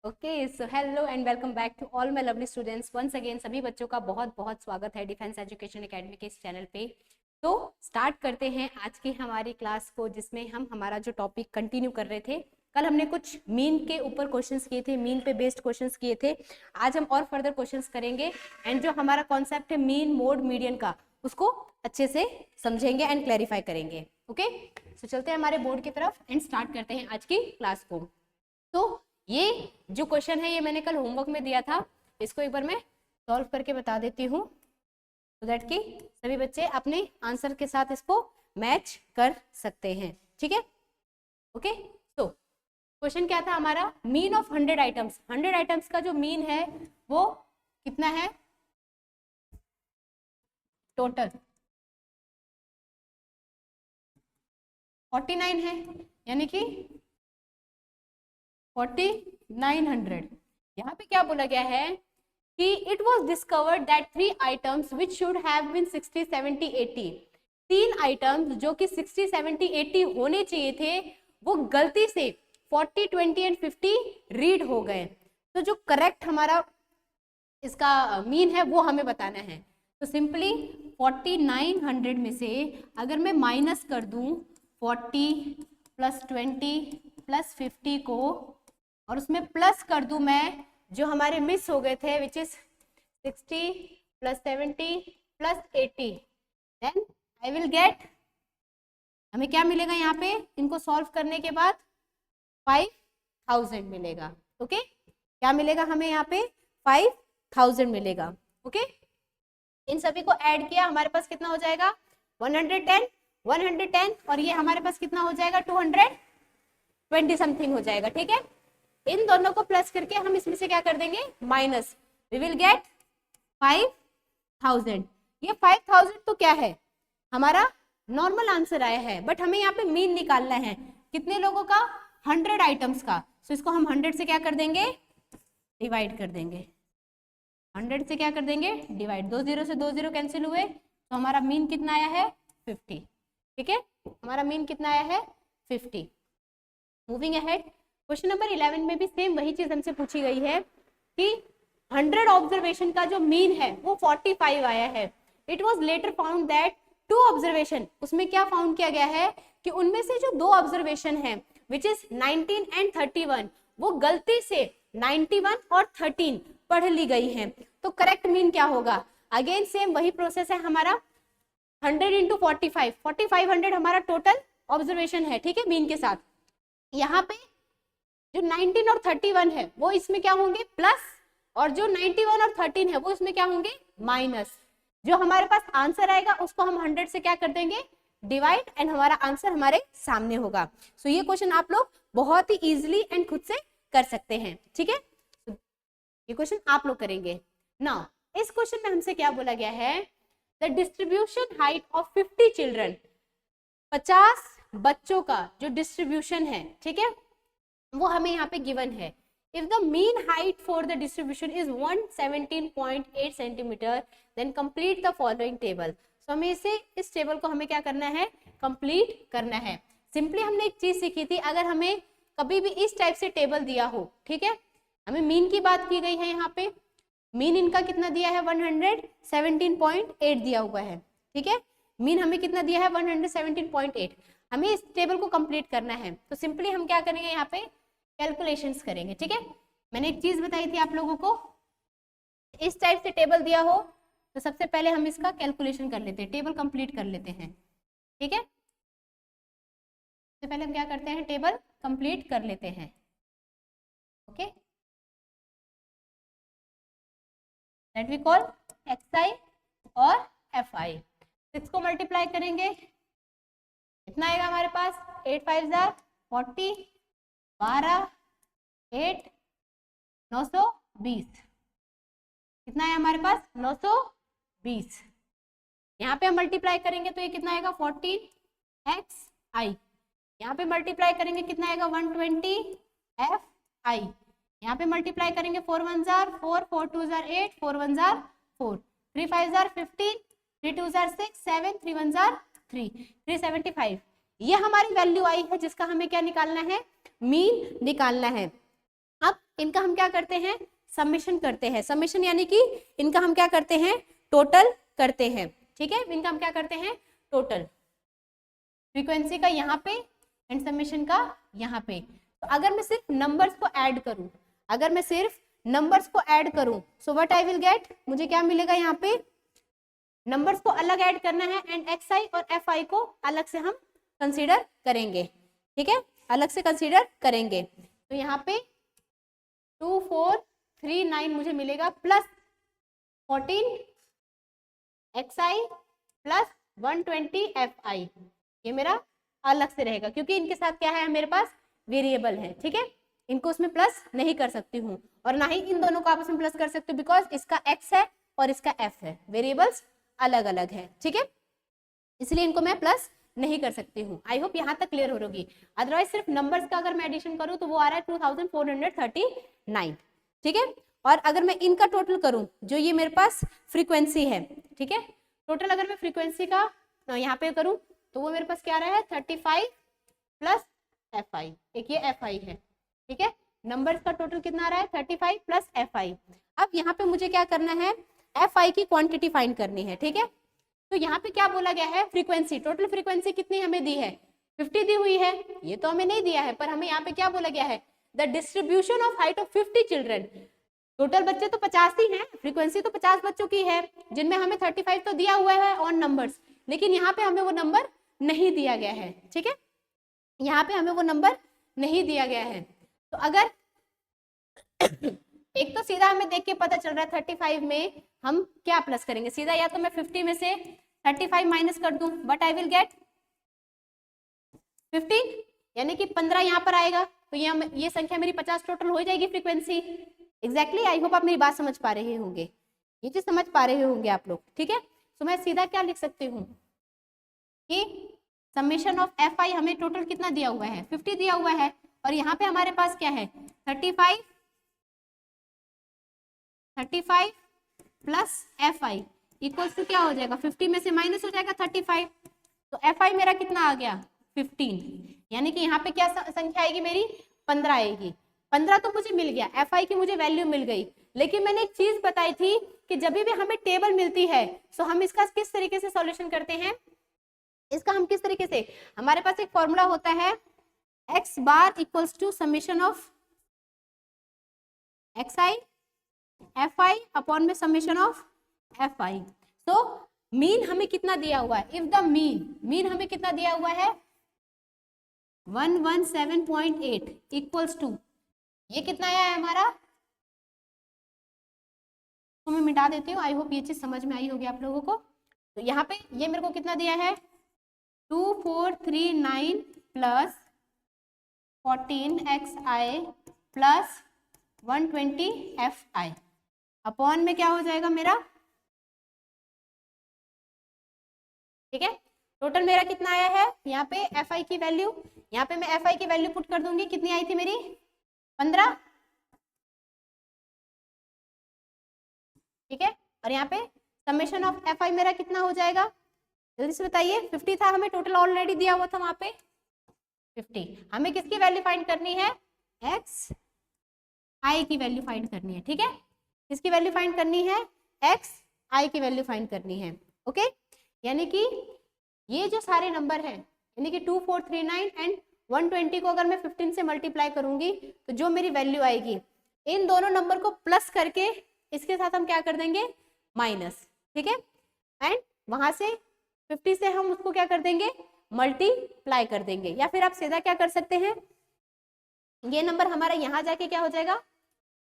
Okay, so hello and welcome back to all my lovely students. Once again सभी बच्चों का बहुत बहुत स्वागत है डिफेंस एजुकेशन एकेडमी के इस चैनल पे। तो स्टार्ट करते हैं आज की हमारी क्लास को, जिसमें हम हमारा जो टॉपिक कंटिन्यू कर रहे थे। कल हमने कुछ मीन के ऊपर क्वेश्चंस किए थे, मीन पे बेस्ड क्वेश्चंस किए थे। आज हम और फर्दर क्वेश्चंस करेंगे एंड जो हमारा कॉन्सेप्ट है मीन मोड मीडियन का, उसको अच्छे से समझेंगे एंड क्लैरिफाई करेंगे। ओके, सो चलते हैं हमारे बोर्ड की तरफ एंड स्टार्ट करते हैं आज की क्लास को। तो ये जो क्वेश्चन है ये मैंने कल होमवर्क में दिया था, इसको एक बार मैं सॉल्व करके बता देती हूँ so दैट कि सभी बच्चे अपने आंसर के साथ इसको मैच कर सकते हैं। ठीक है, ओके। तो क्वेश्चन क्या था हमारा, मीन ऑफ 100 आइटम्स। 100 आइटम्स का जो मीन है वो कितना है टोटल? 49 है, यानी कि 4900। यहाँ पे क्या बोला गया है कि it was discovered that 3 items which should have been 60, 70, 80। 3 items जो कि 60, 70, 80 होने चाहिए थे, वो गलती से 40, 20 एंड 50 रीड हो गए। तो जो करेक्ट हमारा इसका मीन है वो हमें बताना है। तो सिंपली 4900 में से अगर मैं माइनस कर दूं 40 प्लस 20 प्लस 50 को, और उसमें प्लस कर दूं मैं जो हमारे मिस हो गए थे, which is 60 plus 70 plus 80, then I will get, हमें क्या मिलेगा यहाँ पे इनको सॉल्व करने के बाद 5000 मिलेगा। ओके, क्या मिलेगा हमें यहाँ पे 5000 मिलेगा। ओके, इन सभी को ऐड किया, हमारे पास कितना हो जाएगा 110, 110, और ये हमारे पास कितना हो जाएगा 220 समथिंग हो जाएगा। ठीक है, इन दोनों को प्लस करके हम इसमें से क्या कर देंगे माइनस, वी विल गेट 5000। ये 5000 तो क्या है हमारा नॉर्मल आंसर आया है, बट हमें यहाँ पे मीन निकालना है कितने लोगों का, 100 आइटम्स का। तो इसको हम 100 से क्या कर देंगे डिवाइड कर देंगे, 100 से क्या कर देंगे डिवाइड, 2 0 से 2 0 कैंसिल हुए, तो हमारा मीन कितना आया है 50। ठीक है, हमारा मीन कितना आया है 50। मूविंग अहेड, क्वेश्चन नंबर 11 में भी सेम वही चीज हमसे पूछी गई है कि 100 ऑब्जर्वेशन का जो मीन है वो 45 आया है। It was later found that 2 observation, उसमें क्या फाउंड किया गया है कि उनमें से जो 2 ऑब्जर्वेशन है विच इज 19 एंड 31, वो गलती से 91 और 13 पढ़ ली गई है। तो करेक्ट मीन क्या होगा, अगेन सेम वही प्रोसेस है हमारा, 100 इंटू 45, 4500 हमारा टोटल ऑब्जर्वेशन है। ठीक है, मीन के साथ यहाँ पे जो 19 और 31 है वो इसमें क्या होंगे प्लस, और जो 91 और 13 है वो इसमें क्या होंगे माइनस। जो हमारे पास आंसर आएगा उसको हम 100 से क्या कर देंगे डिवाइड, एंड हमारा आंसर हमारे सामने होगा। सो ये क्वेश्चन आप लोग बहुत ही इजीली एंड खुद से कर सकते हैं। ठीक है, ये क्वेश्चन आप लोग करेंगे। नाउ इस क्वेश्चन में हमसे क्या बोला गया है, the distribution height of 50 children, 50 बच्चों का जो डिस्ट्रीब्यूशन है, ठीक है, वो हमें यहाँ पे गिवन है। If the mean height for the distribution is 117.8 centimetre, then complete the following table. So हमें इस टेबल को हमें क्या करना है कंप्लीट करना है। सिंपली हमने एक चीज सीखी थी, अगर हमें कभी भी इस टाइप से टेबल दिया हो, ठीक है, हमें मीन की बात की गई है, यहाँ पे मीन इनका कितना दिया है 117.8 दिया हुआ है। ठीक है, मीन हमें कितना दिया है 117.8, हमें इस टेबल को कंप्लीट करना है। तो सिंपली हम क्या करेंगे यहाँ पे कैलकुलेशंस करेंगे। ठीक है, मैंने एक चीज बताई थी आप लोगों को, इस टाइप से टेबल दिया हो तो सबसे पहले हम इसका कैलकुलेशन कर लेते हैं, टेबल कंप्लीट कर लेते हैं। ठीक है, सबसे पहले हम क्या करते हैं टेबल कंप्लीट कर लेते हैं। Okay, that we call xi और fi। 6 को मल्टीप्लाई करेंगे, कितना आएगा हमारे पास 8 5 40, 12 8 920, कितना है हमारे पास 920। यहाँ पे हम मल्टीप्लाई करेंगे तो ये कितना आएगा 14xi, यहाँ पे मल्टीप्लाई करेंगे कितना आएगा 120fi, यहाँ पे मल्टीप्लाई करेंगे 4 1 4, 4 2 8, 4 1 4, 3 5 15, 3 2 6, 7 3 1 3, 375। ये हमारी वैल्यू आई है जिसका हमें क्या निकालना है मीन निकालना है। अब इनका हम क्या करते हैं, समेशन करते हैं। समेशन यानी कि इनका हम क्या करते हैं, टोटल करते हैं। ठीक है, इनका हम क्या करते हैं, टोटल, फ्रीक्वेंसी का यहाँ पे एंड समेशन का यहाँ पे। तो अगर मैं सिर्फ नंबर्स को ऐड करूं, अगर मैं सिर्फ नंबर्स को ऐड करूं, so what I will gate, मुझे क्या मिलेगा, यहाँ पे नंबर्स को अलग ऐड करना है एंड एक्स आई और एफ आई को अलग से हम कंसीडर करेंगे। ठीक है, अलग से कंसीडर करेंगे। तो यहाँ पे 2439 मुझे मिलेगा plus 14 x I plus 120 F I, ये मेरा अलग से रहेगा क्योंकि इनके साथ क्या है, मेरे पास वेरिएबल है। ठीक है, इनको उसमें प्लस नहीं कर सकती हूँ और ना ही इन दोनों को आपस में प्लस कर सकती हूँ, बिकॉज इसका एक्स है और इसका एफ है, वेरिएबल्स अलग अलग है। ठीक है, इसलिए इनको मैं प्लस नहीं कर सकती हूँ। आई होप यहाँ तक क्लियर हो रही। अदरवाइज सिर्फ नंबर्स का अगर मैं एडिशन करूँ तो वो आ रहा है 2439। ठीक है, और अगर मैं इनका टोटल करूँ, जो ये मेरे पास फ्रीक्वेंसी है, ठीक है, टोटल अगर मैं फ्रीक्वेंसी का यहाँ पे करूँ तो वो मेरे पास क्या आ रहा है, 35 प्लस एफ आई, एक ये एफ आई है। ठीक है, नंबर्स का टोटल कितना आ रहा है, 35 प्लस एफ आई। अब यहाँ पे मुझे क्या करना है, एफ आई की क्वांटिटी फाइंड करनी है। ठीक है, तो यहाँ पे क्या बोला गया है, फ्रीक्वेंसी, टोटल फ्रीक्वेंसी कितनी हमें दी है, 50 दी हुई है, ये तो हमें नहीं दिया है, पर हमें यहाँ पे क्या बोला गया है, the distribution of height of 50 children. Total बच्चे तो 50 ही हैं, फ्रीक्वेंसी तो 50 बच्चों की है, जिनमें हमें 35 तो दिया हुआ है ऑन नंबर्स, लेकिन यहाँ पे हमें वो नंबर नहीं दिया गया है। ठीक है, यहाँ पे हमें वो नंबर नहीं दिया गया है। तो अगर एक तो सीधा हमें देख के पता चल रहा है 35 में हम क्या प्लस करेंगे, सीधा या तो मैं 50 में से 35 माइनस कर दूं, बट आई विल गेट 15, यानी कि 15 यहाँ पर आएगा, तो ये संख्या मेरी 50 टोटल हो जाएगी फ्रीक्वेंसी। एग्जैक्टली, आई होप आप मेरी बात समझ पा रहे होंगे, ये चीज समझ पा रहे होंगे आप लोग। ठीक है, तो मैं सीधा क्या लिख सकती हूँ कि समेशन ऑफ एफ आई हमें टोटल कितना दिया हुआ है, 50 दिया हुआ है, और यहाँ पे हमारे पास क्या है, 35 plus F I equals to क्या हो जाएगा, 50 में से माइनस हो जाएगा 35, तो एफ आई मेरा कितना आ गया, 15, यानी कि यहाँ पे क्या संख्या आएगी मेरी, 15 आएगी। 15 तो मुझे मिल गया, एफ आई की मुझे वैल्यू मिल गई, लेकिन मैंने एक चीज बताई थी कि जब भी हमें टेबल मिलती है तो हम इसका किस तरीके से सॉल्यूशन करते हैं, इसका हम किस तरीके से, हमारे पास एक फॉर्मूला होता है X bar equals to summation of X I F I upon में समेशन ऑफ एफ आई। तो मीन हमें कितना दिया हुआ है, इफ द मीन हमें कितना दिया हुआ है 117.8 इक्वल्स टू, ये कितना आया है हमारा, तो मैं मिटा देती हूँ, आई होप ये चीज समझ में आई होगी आप लोगों को। तो यहाँ पे ये मेरे को कितना दिया है 2439 plus 14xi plus 120fi upon में क्या हो जाएगा मेरा, ठीक है, टोटल मेरा कितना आया है, यहाँ पे fi की वैल्यू, यहाँ पे मैं fi की वैल्यू पुट कर दूंगी, कितनी आई थी मेरी 15, ठीक है, और यहाँ पे समेशन ऑफ fi मेरा कितना हो जाएगा, जल्दी से बताइए, 50 था हमें टोटल ऑलरेडी दिया हुआ था वहां पे 50, हमें किसकी वैल्यू फाइंड करनी है, एक्स आई की वैल्यू फाइंड करनी है। ठीक है, किसकी वैल्यू फाइंड करनी है, एक्स आई की वैल्यू फाइंड करनी है। ओके, यानी कि ये जो सारे नंबर हैं, यानी कि 2439 एंड 120 को अगर मैं 15 से मल्टीप्लाई करूंगी तो जो मेरी वैल्यू आएगी, इन दोनों नंबर को प्लस करके इसके साथ हम क्या कर देंगे, माइनस। ठीक है, एंड वहां से 50 से हम उसको क्या कर देंगे, मल्टीप्लाई कर देंगे, या फिर आप सीधा क्या कर सकते हैं, ये नंबर हमारा यहाँ जाके क्या हो जाएगा,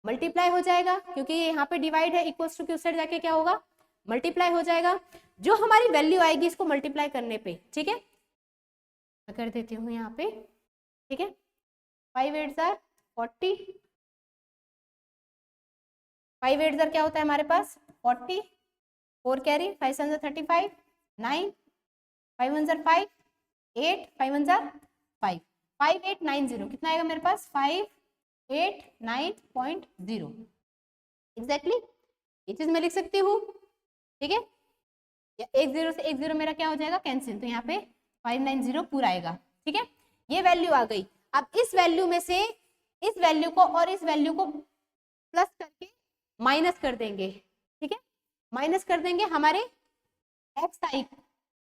मल्टीप्लाई हो जाएगा, क्योंकि ये यहाँ पे डिवाइड है, इक्वल्स टू की उस साइड जाके क्या होगा, मल्टीप्लाई हो जाएगा, जो हमारी वैल्यू आएगी इसको मल्टीप्लाई करने पे। ठीक है, मैं कर देती हूँ यहाँ पे, ठीक है, 5 8 40, 5 8 क्या होता है हमारे पास 40, 4 कैरी, 5 7 35, 9, 5 1 5, 8, 5 1 5, 5890 कितना आएगा मेरे पास 589.0 एग्जैक्टली, ये चीज मैं लिख सकती हूँ। ठीक है, एक जीरो से एक जीरो मेरा क्या हो जाएगा, कैंसिल, तो यहाँ पे 590 पूरा आएगा। ठीक है, ये वैल्यू आ गई। अब इस वैल्यू में से इस वैल्यू को और इस वैल्यू को प्लस करके माइनस कर देंगे, ठीक है, माइनस कर देंगे, हमारे एक्स आई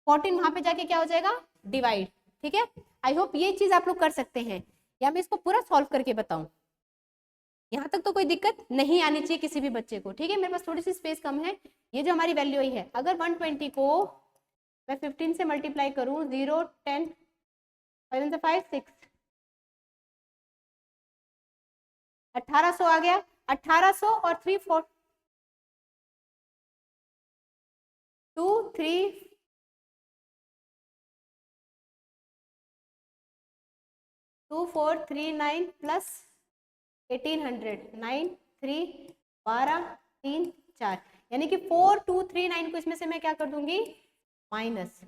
14 वहां पे जाके क्या हो जाएगा, डिवाइड, ठीक है। आई होप ये चीज आप लोग कर सकते हैं, या मैं इसको पूरा सॉल्व करके बताऊं, यहाँ तक तो कोई दिक्कत नहीं आनी चाहिए किसी भी बच्चे को, ठीक है। मेरे पास थोड़ी सी स्पेस कम है, ये जो हमारी वैल्यू आई है, अगर 120 को मैं 15 से मल्टीप्लाई करूं, 0 10 5 से 5 6 1800 आ गया, 1800 और 3 4 2 3 2 4 3 9 प्लस 1800 9 3 12 3 4, यानी कि 4 2 3 9 को इसमें से मैं क्या कर दूंगी, माइनस,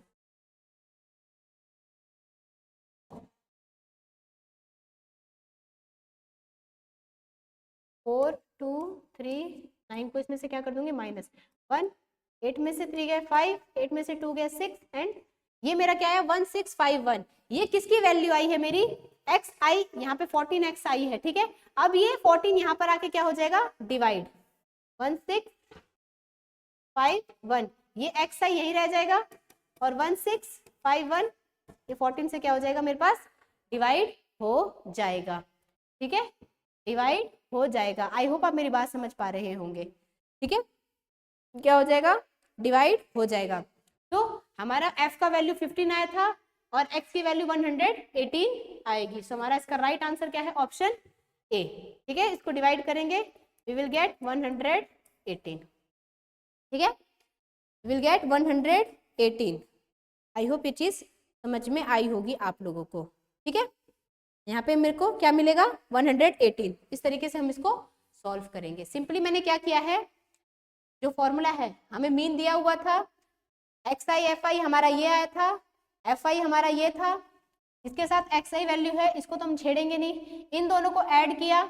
फोर टू थ्री 9 को इसमें से क्या कर दूंगी, माइनस 1, 8 में से 3 गए 5, 8 में से 2 गए 6, एंड ये मेरा क्या है 1651। ये किसकी वैल्यू आई है, मेरी एक्स आई, यहाँ पे 14 एक्स आई है, ठीक है। अब ये 14 यहाँ पर आके क्या हो जाएगा, डिवाइड 1651, ये एक्स आई यही रह जाएगा, और 1651 ये 14 से क्या हो जाएगा मेरे पास, डिवाइड हो जाएगा, ठीक है, डिवाइड हो जाएगा। आई होप आप मेरी बात समझ पा रहे होंगे, ठीक है, क्या हो जाएगा, डिवाइड हो जाएगा। तो हमारा f का वैल्यू 15 आया था और x की वैल्यू 118 आएगी, सो हमारा इसका राइट आंसर क्या है, ऑप्शन ए, ठीक है। इसको डिवाइड करेंगे, वी विल गेट 118, ठीक है, विल गेट 118। आई होप ये चीज समझ में आई होगी आप लोगों को, ठीक है। यहाँ पे मेरे को क्या मिलेगा, 118। इस तरीके से हम इसको सॉल्व करेंगे। सिंपली मैंने क्या किया है, जो फॉर्मूला है, हमें मीन दिया हुआ था, एक्स आई एफ आई हमारा ये आया था, एफ आई हमारा ये था, इसके साथ एक्स आई वैल्यू है, इसको तो हम छेड़ेंगे नहीं, इन दोनों को ऐड किया,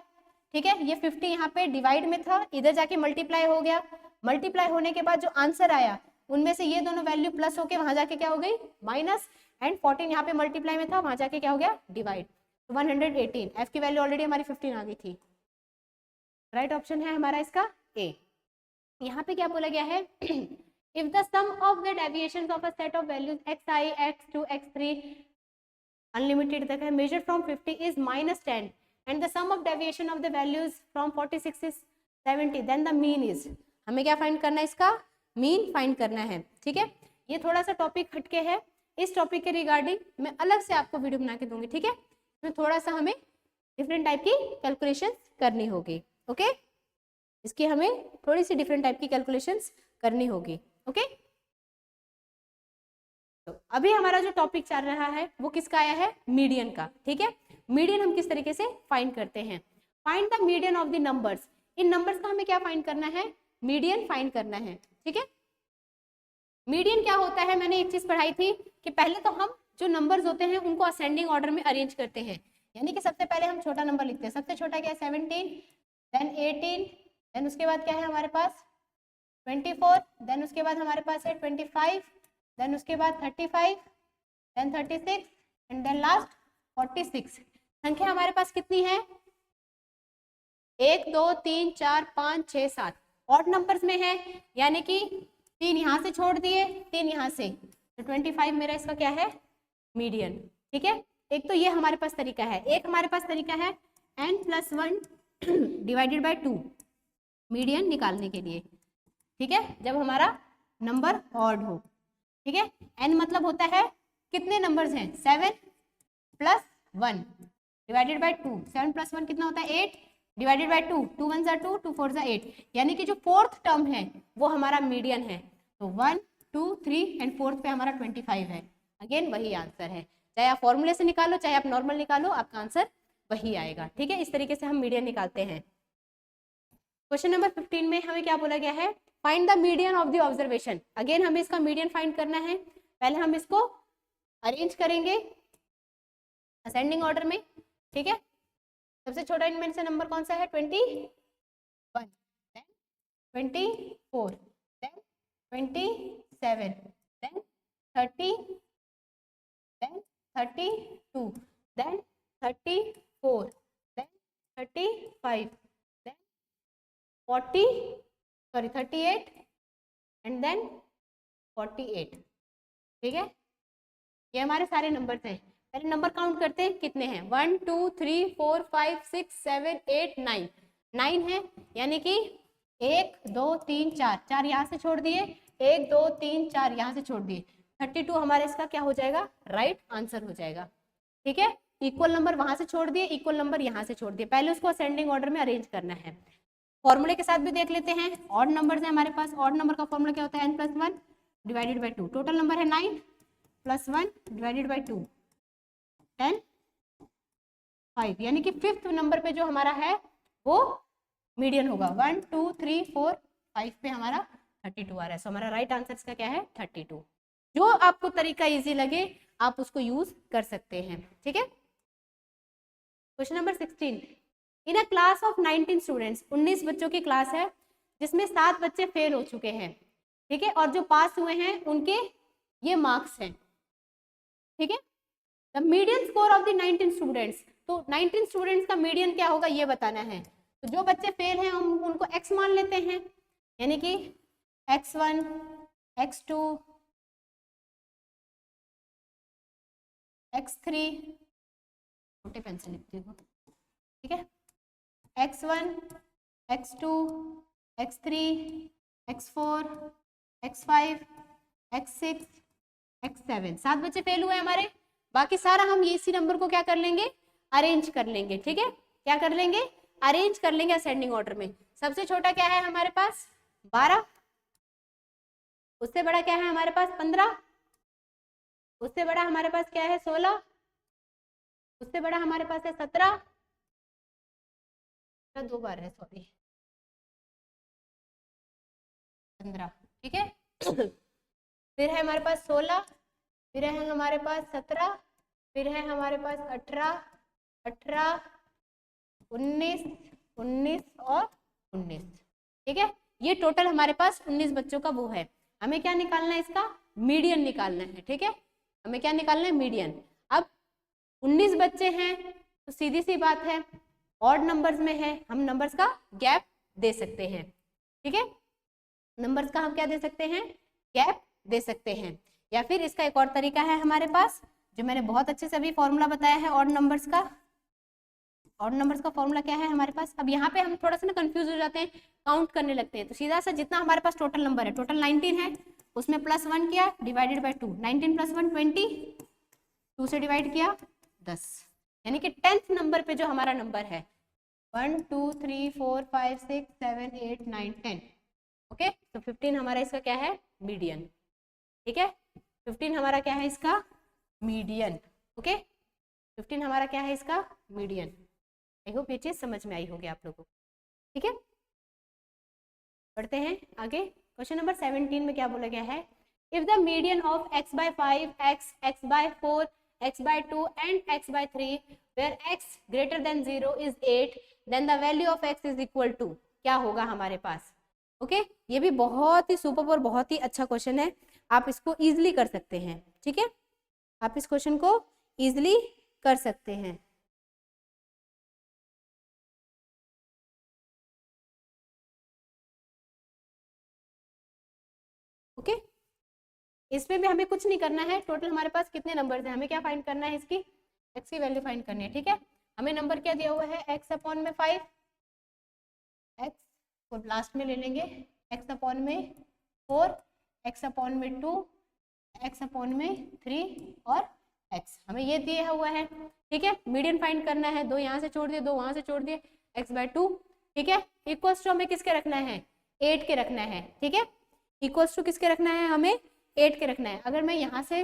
ठीक है। ये 50 यहाँ पे डिवाइड में था, इधर जाके मल्टीप्लाई हो गया, मल्टीप्लाई होने के बाद जो आंसर आया उनमें से ये दोनों वैल्यू प्लस होके वहां जाके क्या हो गई, माइनस, एंड 14 यहाँ पे मल्टीप्लाई में था, वहां जाके क्या हो गया, डिवाइड, 118। एफ की वैल्यू ऑलरेडी हमारी 15 आ गई थी, राइट ऑप्शन है हमारा इसका ए। यहाँ पे क्या बोला गया है, if the sum of the deviations of a set of values xi x2 x3 unlimited तक है, measure from 50 is -10 and the sum of deviation of the values from 46 is 70, then the mean is, हमें क्या find करना है, इसका mean find करना है, ठीक है। ये थोड़ा सा टॉपिक हटके है, इस टॉपिक के रिगार्डिंग मैं अलग से आपको वीडियो बना के दूंगी, ठीक है। इसमें थोड़ा सा हमें डिफरेंट टाइप की कैलकुलेशन करनी होगी, ओके, इसकी हमें थोड़ी सी डिफरेंट टाइप की कैलकुलेशंस करनी होगी, ओके। तो अभी हमारा जो टॉपिक चल रहा है वो किसका आया है, मीडियन का, ठीक है। मीडियन हम किस तरीके से फाइंड करते हैं, find the median of the numbers, in numbers का हमें क्या फाइंड करना है, मीडियन फाइंड करना है, ठीक है। मीडियन क्या होता है, मैंने एक चीज पढ़ाई थी कि पहले तो हम जो नंबर्स होते हैं उनको असेंडिंग ऑर्डर में अरेंज करते हैं, यानी कि सबसे पहले हम छोटा नंबर लिखते हैं, सबसे छोटा क्या है 17, देन 18, देन उसके बाद क्या है हमारे पास 24, देन उसके बाद हमारे पास है 25, देन उसके बाद 35, देन 36 एंड देन लास्ट 46। संख्या हमारे पास कितनी है, 1 2 3 4 5 6 7, ऑड नंबर्स में है, यानी कि 3 यहाँ से छोड़ दिए, 3 यहाँ से, तो 25 मेरा इसका क्या है, मीडियन, ठीक है। एक तो ये हमारे पास तरीका है, एक हमारे पास तरीका है n+1 डिवाइडेड बाय 2 मीडियन निकालने के लिए, ठीक है, जब हमारा नंबर ऑड हो, ठीक है। n मतलब होता है कितने नंबर्स हैं, 7 + 1 डिवाइडेड बाय 2, 7 + 1 कितना होता है 8 डिवाइडेड बाय 2, 2 1 = 2, 2 4 = 8, यानी कि जो फोर्थ टर्म है वो हमारा मीडियन है, तो 1 2 3 एंड फोर्थ पे हमारा 25 है, अगेन वही आंसर है, चाहे आप फॉर्मूले से निकालो चाहे आप नॉर्मल निकालो, आपका आंसर वही आएगा, ठीक है। इस तरीके से हम मीडियन निकालते हैं। क्वेश्चन नंबर 15 में हमें क्या बोला गया है, find the median of the observation, again हमें इसका मीडियन फाइंड करना है, पहले हम इसको अरेंज करेंगे असेंडिंग ऑर्डर में, ठीक है। सबसे छोटा इनमें से नंबर कौन सा है 21, then 24, then 27, then 30, then 32, then 34, then 35, then 40, sorry 38 and then 48। ठीक है, ये हमारे सारे नंबर्स हैं। पहले नंबर काउंट करते हैं कितने हैं। 1 2 3 4 5 6 7 8 9, 9 है, यानी कि 1 2 3 4, 4 यहाँ से छोड़ दिए, 1 2 3 4 यहाँ से छोड़ दिए, 32 हमारे इसका क्या हो जाएगा, राइट आंसर हो जाएगा। ठीक है, इक्वल नंबर वहां से छोड़ दिए, इक्वल नंबर यहाँ से छोड़ दिए, पहले उसको असेंडिंग ऑर्डर में अरेंज करना है। फॉर्मूले के साथ भी देख लेते हैं। ऑड नंबर है हमारे पास, ऑड नंबर का फॉर्मूला क्या होता है, n+1 divided by 2। Total number है 9 + 1 डिवाइडेड बाई 2, 10 5, यानी कि फिफ्थ नंबर पे जो हमारा है वो मीडियन होगा। 1 2 3 4 5 पे हमारा 32 आ रहा है। सो हमारा राइट आंसर इसका क्या है, 32। जो आपको तरीका इजी लगे आप उसको यूज कर सकते हैं। ठीक है, question number 16, in a class of 19 students, 19 बच्चों की क्लास है जिसमें 7 बच्चे फेल हो चुके हैं। ठीक है, और जो पास हुए हैं उनके ये मार्क्स हैं। ठीक है, the median score of the 19 students, तो 19 स्टूडेंट्स का मीडियन क्या होगा ये बताना है। तो जो बच्चे फेल हैं हम उनको x मान लेते हैं, यानी कि x1 x2 x3, छोटे पेन से लिखती हूँ। ठीक है, x1 x2 x3 x4 x5 x6 x7, 7 बच्चे फेल हुए हमारे। बाकी सारा हम ये इसी नंबर को क्या कर लेंगे, अरेंज कर लेंगे। ठीक है, क्या कर लेंगे, अरेंज कर लेंगे असेंडिंग ऑर्डर में। सबसे छोटा क्या है हमारे पास 12, उससे बड़ा क्या है हमारे पास 15, उससे बड़ा हमारे पास क्या है 16, उससे बड़ा हमारे पास है 17, 2 बार है सॉरी 15। ठीक है, फिर है हमारे पास 16, फिर है हमारे पास 17, फिर है हमारे पास 18 18 19 19 और 19। ठीक है, ये टोटल हमारे पास 19 बच्चों का वो है। हमें क्या निकालना है, इसका मीडियन निकालना है। ठीक है, हमें क्या निकालना है, मीडियन। अब 19 बच्चे हैं तो सीधी सी बात है ऑड नंबर्स में है, हम नंबर्स का गैप दे सकते हैं। ठीक है, नंबर्स का हम क्या दे सकते हैं, गैप दे सकते हैं। या फिर इसका एक और तरीका है हमारे पास, जो मैंने बहुत अच्छे से अभी फॉर्मूला बताया है ऑड नंबर्स का। ऑड नंबर्स का फॉर्मूला क्या है हमारे पास, अब यहाँ पे हम थोड़ा सा ना कंफ्यूज हो जाते हैं, काउंट करने लगते हैं। तो सीधा सा जितना हमारे पास टोटल नंबर है, टोटल 19 है, उसमें +1 किया डिवाइडेड बाई 2, 19 + 1 20, 2 से डिवाइड किया 10, यानी कि 10th नंबर पे जो हमारा नंबर है 1 2 3 4 5 6 7 8 9 10। ओके, तो 15 हमारा इसका क्या है, मीडियन। ठीक है, 15 हमारा क्या है इसका मीडियन। ओके, 15 हमारा क्या है इसका मीडियन। आई होप ये चीज समझ में आई होगी आप लोगों को। ठीक है, बढ़ते हैं आगे। क्वेश्चन नंबर 17 में क्या बोला गया है, if the median of x/5 x/4 x/2 and x/3 where x greater than 0 is 8 then the value of x is equal to, क्या होगा हमारे पास। ओके, ये भी बहुत ही सुपर और बहुत ही अच्छा क्वेश्चन है, आप इसको इजिली कर सकते हैं। ठीक है, आप इस क्वेश्चन को इजिली कर सकते हैं। ओके, इसमें भी हमें कुछ नहीं करना है, टोटल हमारे पास कितने नंबर्स हैं, हमें क्या फाइंड करना है, इसकी x की वैल्यू फाइंड करनी है। ठीक है, हमें नंबर क्या दिया हुआ है, x/5, x को लास्ट में ले लेंगे, x/4, x/2, x/3 और x हमें ये दिया हुआ है। ठीक है, मीडियन फाइंड करना है, 2 यहाँ से छोड़ दिए 2 वहां से छोड़ दिए, x/2। ठीक है, इक्वल्स टू हमें किसके रखना है, 8 के रखना है। ठीक है, इक्वल्स टू किसके रखना है, हमें 8 के रखना है। अगर मैं यहाँ से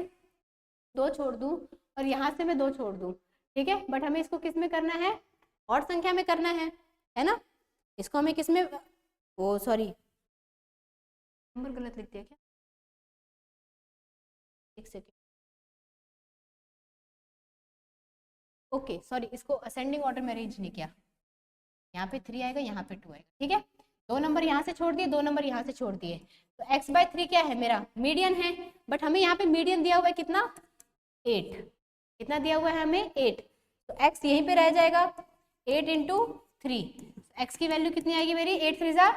2 छोड़ दूं और यहाँ से मैं 2 छोड़ दूं, ठीक है, बट हमें इसको किस में करना है, और संख्या में करना है ना। इसको हमें किस में, ओ सॉरी नंबर गलत लिख दिया क्या, एक सेकेंड, ओके सॉरी, इसको असेंडिंग ऑर्डर में अरेंज नहीं किया, यहाँ पे 3 आएगा यहाँ पे 2 आएगा। ठीक है, 2 नंबर यहाँ से छोड़ दिए 2 नंबर यहाँ से छोड़ दिए, तो x/3 क्या है मेरा मीडियन है, बट हमें यहाँ पे मीडियन दिया हुआ है कितना 8, कितना दिया हुआ है हमें 8, तो x यहीं पे रह जाएगा 8 × 3, x की वैल्यू कितनी आएगी मेरी 8 3 जा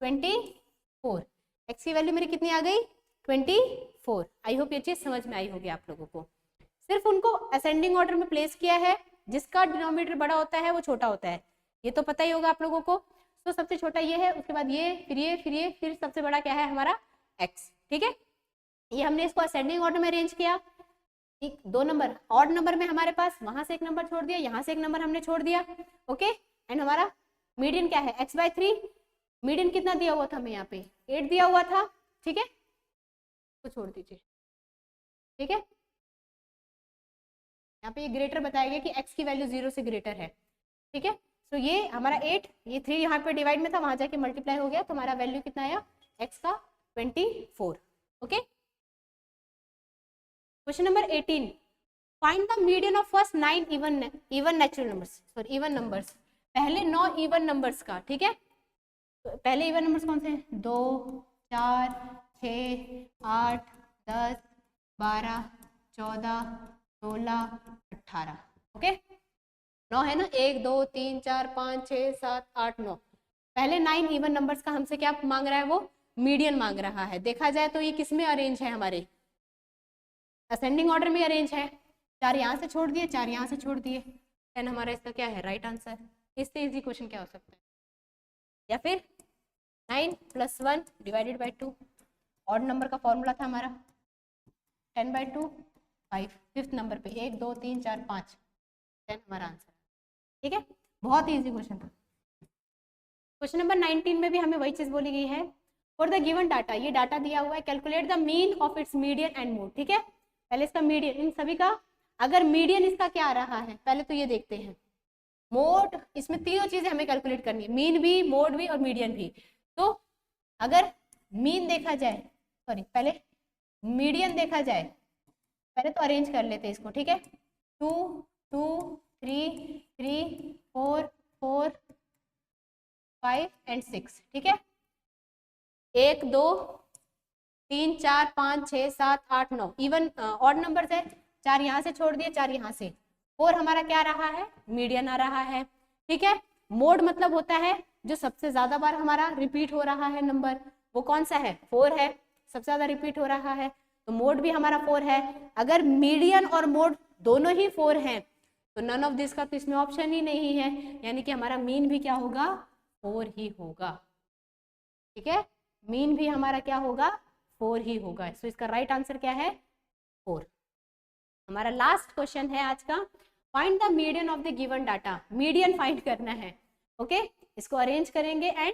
24, x की वैल्यू मेरी कितनी आ गई 24। आई होप ये चीज समझ में आई होगी आप लोगों को। सिर्फ उनको असेंडिंग ऑर्डर में प्लेस किया है, जिसका डिनोमिनेटर बड़ा होता है वो छोटा होता है, ये तो पता ही होगा आप लोगों को। तो सबसे छोटा ये है, उसके बाद ये, फिर ये, फिर ये, फिर सबसे बड़ा क्या है हमारा x। ठीक है, ये हमने इसको असेंडिंग ऑर्डर में अरेंज किया। एक 2 नंबर ऑड नंबर में हमारे पास, वहां से एक नंबर छोड़ दिया, यहाँ से एक नंबर हमने छोड़ दिया। ओके, एंड हमारा मीडियन क्या है x/3। मीडियन कितना दिया हुआ था हमें यहाँ पे 8 दिया हुआ था। ठीक है, तो छोड़ दीजिए। ठीक है, यहाँ पे ये ग्रेटर बताया गया कि x की वैल्यू 0 से ग्रेटर है। ठीक है, तो ये हमारा 8, ये 3 यहाँ पे डिवाइड में था, वहां जाके मल्टीप्लाई हो गया, तो हमारा वैल्यू कितना आया x का 24। Okay, question number 18, find the median of first 9 even natural numbers, sorry even numbers, पहले 9 इवन नंबर्स का। ठीक है, तो पहले इवन नंबर्स कौन से हैं 2 4 6 8 10 12 14 16 18। ओके, 9 है ना, 1 2 3 4 5 6 7 8 9। पहले 9 इवन नंबर्स का हमसे क्या मांग रहा है, वो मीडियन मांग रहा है। देखा जाए तो ये किस में अरेंज है, हमारे असेंडिंग ऑर्डर में अरेंज है। 4 यहाँ से छोड़ दिए, 4 यहाँ से छोड़ दिए, 10 हमारा इसका क्या है राइट आंसर। इससे इजी क्वेश्चन क्या हो सकता है, या फिर 9 + 1 / 2, ऑड नंबर का फॉर्मूला था हमारा 10/2 5, फिफ्थ नंबर पे 1 2 3 4 5 10 हमारा आंसर। ठीक है, बहुत इजी क्वेश्चन था। क्वेश्चन नंबर 19 में भी हमें वही चीज बोली गई है, फॉर द गिवन डाटा, ये डाटा दिया हुआ है, calculate the mean of its median and mode. ठीक है, पहले इसका मीडियन, इन सभी का अगर मीडियन इसका क्या आ रहा है पहले तो ये देखते हैं। मोड, इसमें तीनों चीजें हमें कैलकुलेट करनी है, मीन भी, मोड भी और मीडियन भी। तो अगर मीन देखा जाए, सॉरी पहले मीडियन देखा जाए, पहले तो अरेंज कर लेते हैं इसको। ठीक है, 2 2 3 3 4 4 5 एंड 6। ठीक है, 1 2 3 4 5 6 7 8 9 इवन ऑड नंबर्स है। 4 यहाँ से छोड़ दिए, 4 यहाँ से, 4 हमारा क्या आ रहा है मीडियन आ रहा है। ठीक है, मोड मतलब होता है जो सबसे ज्यादा बार हमारा रिपीट हो रहा है नंबर, वो कौन सा है 4 है, सबसे ज्यादा रिपीट हो रहा है, तो मोड भी हमारा 4 है। अगर मीडियन और मोड दोनों ही 4 हैं तो नन ऑफ दिस का तो इसमें ऑप्शन ही नहीं है, यानी कि हमारा मीन भी क्या होगा 4 ही होगा। ठीक है, मीन भी हमारा क्या होगा 4 ही होगा। सो इसका राइट आंसर क्या है 4। हमारा लास्ट क्वेश्चन है आज का, find the median of the given data, median find करना है। ओके, इसको अरेंज करेंगे and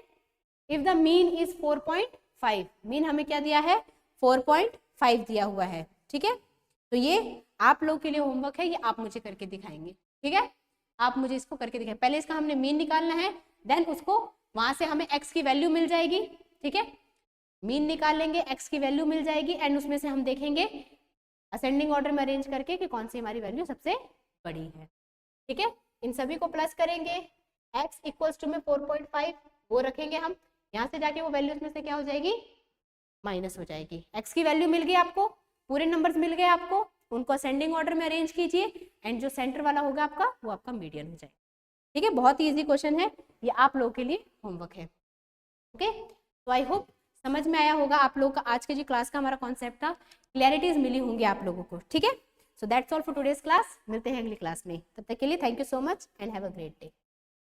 if the mean is 4.5, mean हमें क्या दिया है 4.5 दिया हुआ है। ठीक है, तो ये आप लोग के लिए होमवर्क है, ये आप मुझे करके दिखाएंगे। ठीक है, आप मुझे इसको करके दिखाएं, पहले इसका हमने मीन निकालना है, देन उसको वहां से हमें x की वैल्यू मिल जाएगी। ठीक है, मीन निकाल लेंगे, x की वैल्यू मिल जाएगी एंड उसमें से हम देखेंगे असेंडिंग ऑर्डर में अरेंज करके कि कौन सी हमारी वैल्यू सबसे बड़ी है। ठीक है, इन सभी को प्लस करेंगे, x इक्वल्स टू में 4.5 वो रखेंगे हम, यहाँ से जाके वो वैल्यू में से क्या हो जाएगी माइनस हो जाएगी। x की वैल्यू मिल गई आपको, पूरे नंबर्स मिल गए आपको, उनको असेंडिंग ऑर्डर में अरेंज कीजिए एंड जो सेंटर वाला होगा आपका वो आपका मीडियन हो जाएगा। ठीक है, बहुत ही इजी क्वेश्चन है, ये आप लोगों के लिए होमवर्क है। ओके, तो आई होप समझ में आया होगा आप लोगों का, आज के जो क्लास का हमारा कॉन्सेप्ट था, क्लैरिटीज मिली होंगी आप लोगों को। ठीक है, so that's all for today's class, मिलते हैं अगली क्लास में, तब तक के लिए thank you so much and have a great day.